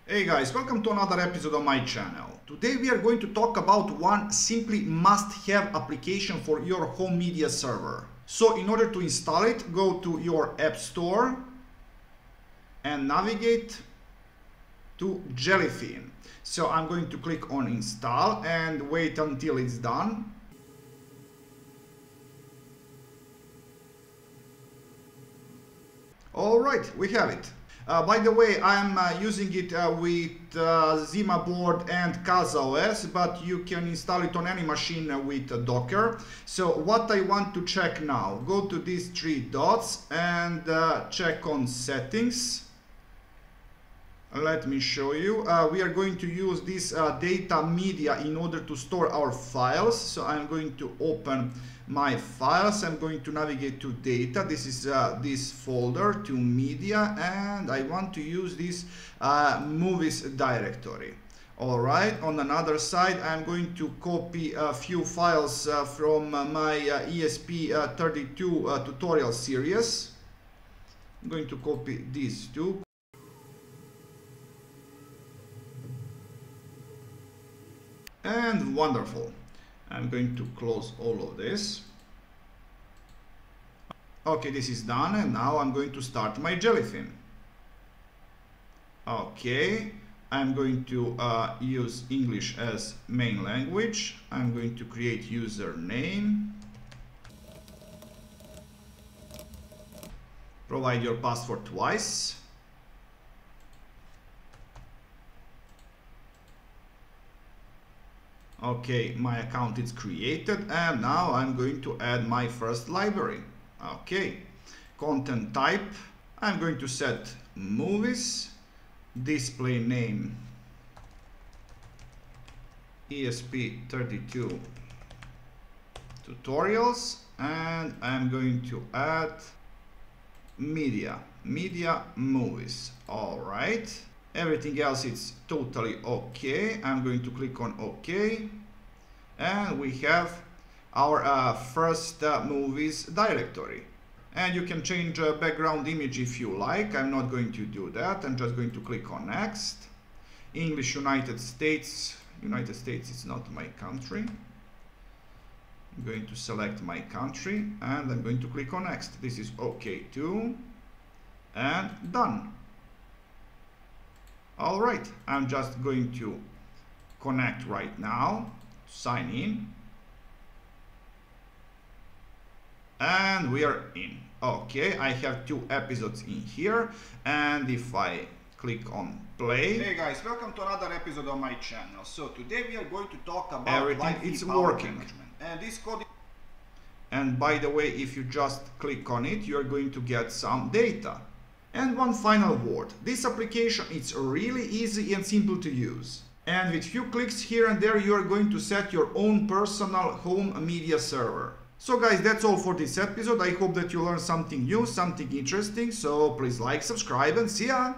Hey guys, welcome to another episode of my channel. Today we are going to talk about one simply must-have application for your home media server. So in order to install it, go to your App Store and navigate to Jellyfin. So I'm going to click on install and wait until it's done. Alright, we have it. By the way, I'm using it with Zima board and Casa OS, but you can install it on any machine with Docker. So what I want to check now, go to these three dots and check on settings. Let me show you. We are going to use this data media in order to store our files. So I'm going to open my files. I'm going to navigate to data. This is this folder to media, and I want to use this movies directory. All right. On another side, I'm going to copy a few files from my ESP32 tutorial series. I'm going to copy these two. And wonderful. I'm going to close all of this. Okay, this is done, and now I'm going to start my Jellyfin. Okay, I'm going to use English as main language. I'm going to create username. Provide your password twice. Okay, my account is created, and now I'm going to add my first library. Okay, content type, I'm going to set movies, display name ESP32 tutorials, and I'm going to add media movies. All right. Everything else is totally okay. I'm going to click on OK, and we have our first movies directory. And you can change background image if you like. I'm not going to do that. I'm just going to click on next. English United States is not my country. I'm going to select my country, and I'm going to click on next. This is okay too, and done. All right, I'm just going to connect right now, sign in, and we are in. Okay, I have 2 episodes in here, and if I click on play. Hey guys, welcome to another episode of my channel. So today we are going to talk about everything. It's working, and this code. And by the way, if you just click on it, you are going to get some data. And one final word, this application is really easy and simple to use. And with few clicks here and there, you are going to set your own personal home media server. So guys, that's all for this episode. I hope that you learned something new, something interesting. So please like, subscribe, and see ya!